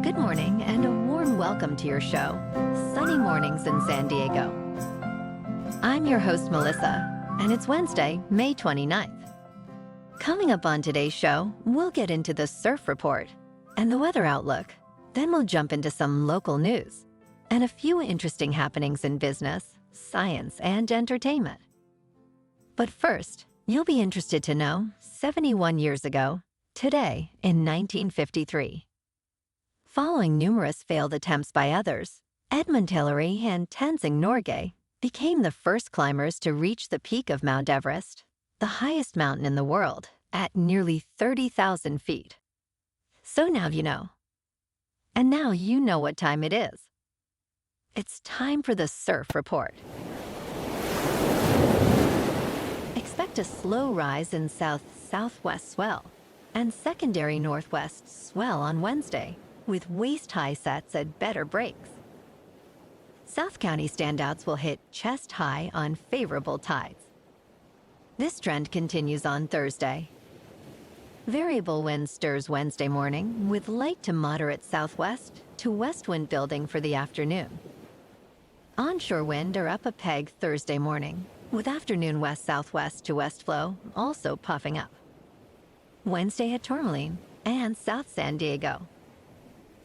Good morning and a warm welcome to your show, Sunny Mornings in San Diego. I'm your host, Melissa, and it's Wednesday, May 29th. Coming up on today's show, we'll get into the surf report and the weather outlook. Then we'll jump into some local news and a few interesting happenings in business, science, and entertainment. But first, you'll be interested to know 71 years ago, today in 1953. Following numerous failed attempts by others, Edmund Hillary and Tenzing Norgay became the first climbers to reach the peak of Mount Everest, the highest mountain in the world, at nearly 30,000 feet. So now you know. And now you know what time it is. It's time for the surf report. Expect a slow rise in south-southwest swell and secondary northwest swell on Wednesday, with waist-high sets at better breaks. South County standouts will hit chest-high on favorable tides. This trend continues on Thursday. Variable wind stirs Wednesday morning with light to moderate southwest to west wind building for the afternoon. Onshore wind are up a peg Thursday morning, with afternoon west-southwest to west flow also puffing up. Wednesday at Tourmaline and South San Diego.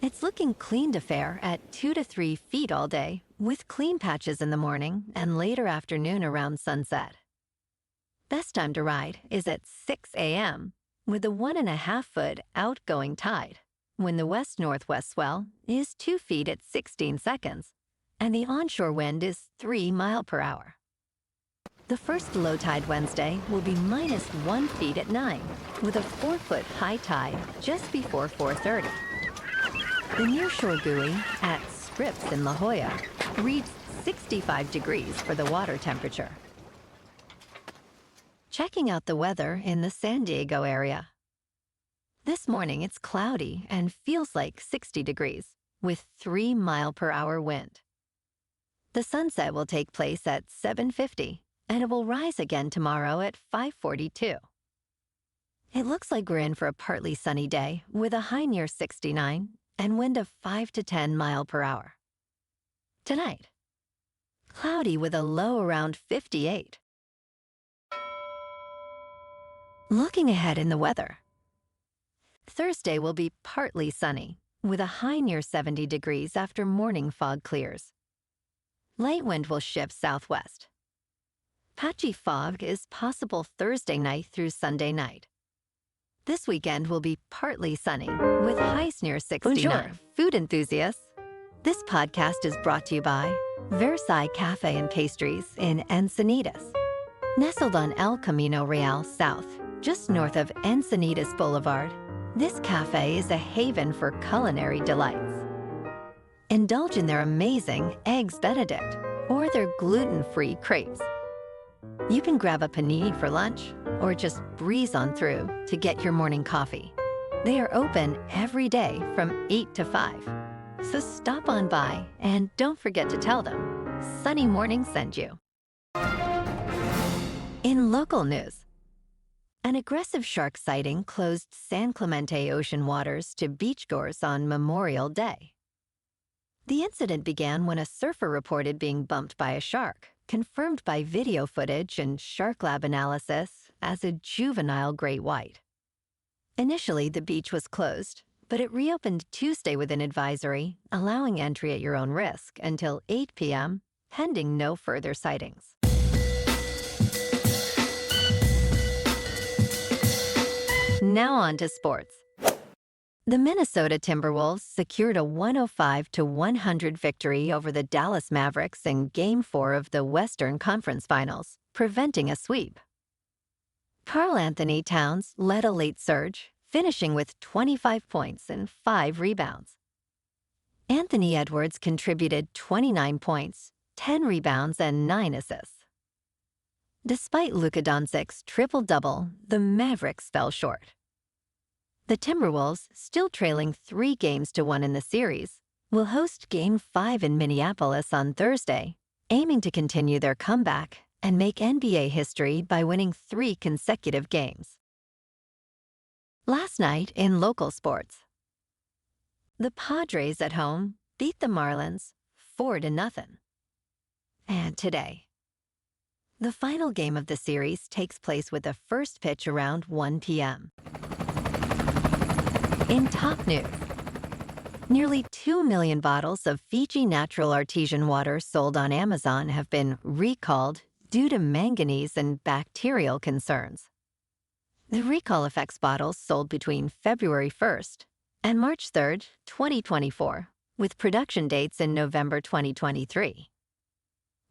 It's looking clean to fair at 2 to 3 feet all day, with clean patches in the morning and later afternoon around sunset. Best time to ride is at 6 a.m. with a 1.5-foot outgoing tide, when the west-northwest swell is 2 feet at 16 seconds, and the onshore wind is 3 miles per hour. The first low tide Wednesday will be minus 1 feet at 9, with a 4-foot high tide just before 4:30. The nearshore buoy at Scripps in La Jolla reads 65 degrees for the water temperature. Checking out the weather in the San Diego area. This morning it's cloudy and feels like 60 degrees with 3 mile per hour wind. The sunset will take place at 7:50 and it will rise again tomorrow at 5:42. It looks like we're in for a partly sunny day with a high near 69 and wind of 5 to 10 mile per hour. Tonight, cloudy with a low around 58. Looking ahead in the weather. Thursday will be partly sunny with a high near 70 degrees after morning fog clears. Light wind will shift southwest. Patchy fog is possible Thursday night through Sunday night. This weekend will be partly sunny, with highs near 69. Bonjour, food enthusiasts. This podcast is brought to you by Versailles Cafe and Pastries in Encinitas. Nestled on El Camino Real South, just north of Encinitas Boulevard, this cafe is a haven for culinary delights. Indulge in their amazing Eggs Benedict or their gluten-free crepes. You can grab a panini for lunch or just breeze on through to get your morning coffee. They are open every day from 8 to 5. So stop on by and don't forget to tell them Sunny Morning sent you. In local news, an aggressive shark sighting closed San Clemente ocean waters to beachgoers on Memorial Day. The incident began when a surfer reported being bumped by a shark, confirmed by video footage and shark lab analysis as a juvenile great white. Initially, the beach was closed, but it reopened Tuesday with an advisory, allowing entry at your own risk until 8 p.m., pending no further sightings. Now on to sports. The Minnesota Timberwolves secured a 105-100 victory over the Dallas Mavericks in Game 4 of the Western Conference Finals, preventing a sweep. Karl Anthony Towns led a late surge, finishing with 25 points and 5 rebounds. Anthony Edwards contributed 29 points, 10 rebounds, and 9 assists. Despite Luka Doncic's triple-double, the Mavericks fell short. The Timberwolves, still trailing 3-1 in the series, will host Game 5 in Minneapolis on Thursday, aiming to continue their comeback and make NBA history by winning 3 consecutive games. Last night in local sports, The Padres at home beat the Marlins 4-0. And today, the final game of the series takes place with the first pitch around 1 p.m. In top news, nearly 2 million bottles of Fiji natural artesian water sold on Amazon have been recalled due to manganese and bacterial concerns. The recall affects bottles sold between February 1st and March 3rd, 2024, with production dates in November 2023.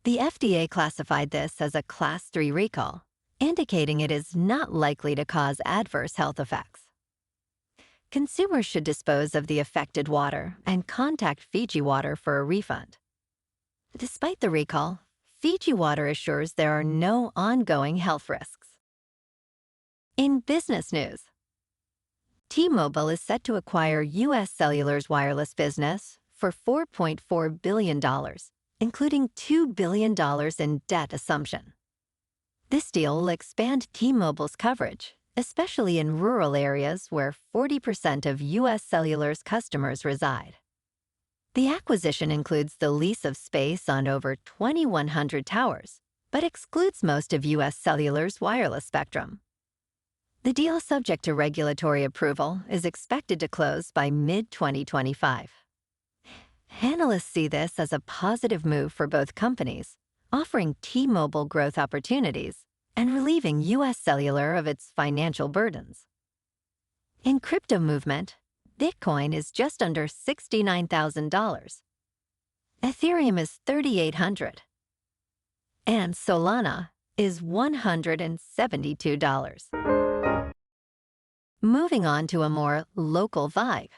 The FDA classified this as a Class 3 recall, indicating it is not likely to cause adverse health effects. Consumers should dispose of the affected water and contact Fiji Water for a refund. Despite the recall, Fiji Water assures there are no ongoing health risks. In business news, T-Mobil is set to acquire U.S. Cellular's wireless business for $4.4 billion, including $2 billion in debt assumption. This deal will expand T-Mobil's coverage, especially in rural areas where 40% of U.S. Cellular's customers reside. The acquisition includes the lease of space on over 2,100 towers, but excludes most of U.S. Cellular's wireless spectrum. The deal, subject to regulatory approval, is expected to close by mid-2025. Analysts see this as a positive move for both companies, offering T-Mobile growth opportunities and relieving U.S. Cellular of its financial burdens. In crypto movement, Bitcoin is just under $69,000. Ethereum is $3,800. And Solana is $172. Moving on to a more local vibe.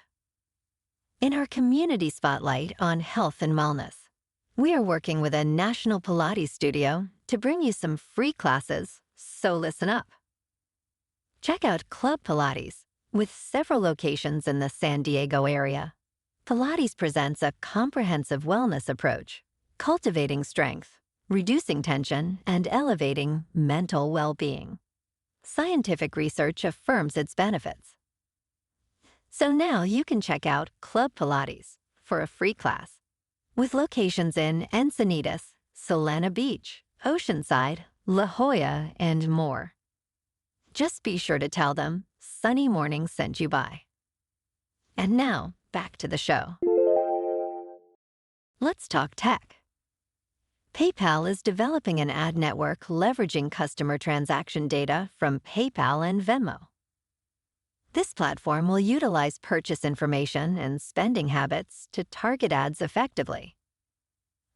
In our community spotlight on health and wellness, we are working with a national Pilates studio to bring you some free classes, so listen up. Check out Club Pilates, with several locations in the San Diego area. Pilates presents a comprehensive wellness approach, cultivating strength, reducing tension, and elevating mental well-being. Scientific research affirms its benefits. So now you can check out Club Pilates for a free class, with locations in Encinitas, Solana Beach, Oceanside, La Jolla, and more. Just be sure to tell them Sunny Morning sent you by. And now, back to the show. Let's talk tech. PayPal is developing an ad network leveraging customer transaction data from PayPal and Venmo. This platform will utilize purchase information and spending habits to target ads effectively.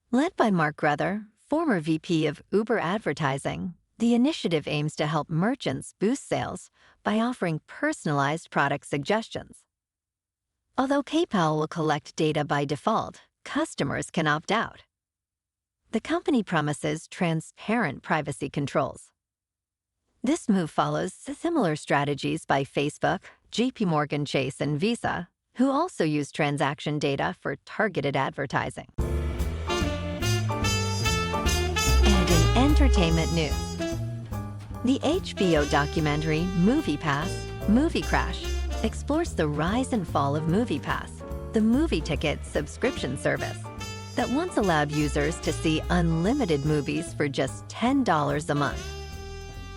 Led by Mark Gruther, former VP of Uber Advertising, the initiative aims to help merchants boost sales by offering personalized product suggestions. Although PayPal will collect data by default, customers can opt out. The company promises transparent privacy controls. This move follows similar strategies by Facebook, JPMorgan Chase, and Visa, who also use transaction data for targeted advertising. And in entertainment news, the HBO documentary MoviePass, Movie Crash, explores the rise and fall of MoviePass, the movie ticket subscription service that once allowed users to see unlimited movies for just $10 a month.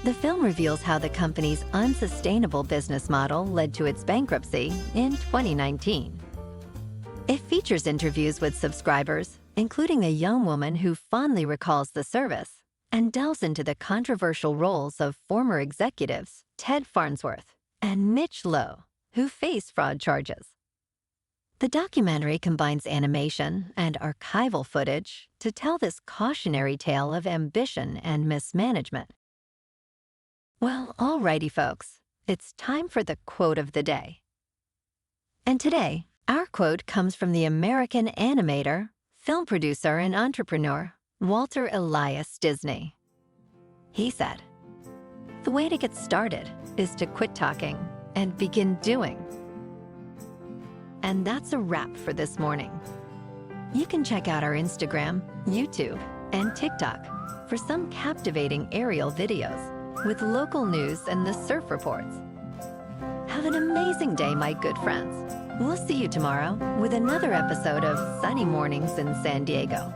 The film reveals how the company's unsustainable business model led to its bankruptcy in 2019. It features interviews with subscribers, including a young woman who fondly recalls the service, and delves into the controversial roles of former executives Ted Farnsworth and Mitch Lowe, who face fraud charges. The documentary combines animation and archival footage to tell this cautionary tale of ambition and mismanagement. Well, alrighty, folks, it's time for the quote of the day. And today, our quote comes from the American animator, film producer, and entrepreneur, Walter Elias Disney. He said, "The way to get started is to quit talking and begin doing." And that's a wrap for this morning. You can check out our Instagram, YouTube, and TikTok for some captivating aerial videos with local news and the surf reports. Have an amazing day, my good friends. We'll see you tomorrow with another episode of Sunny Mornings in San Diego.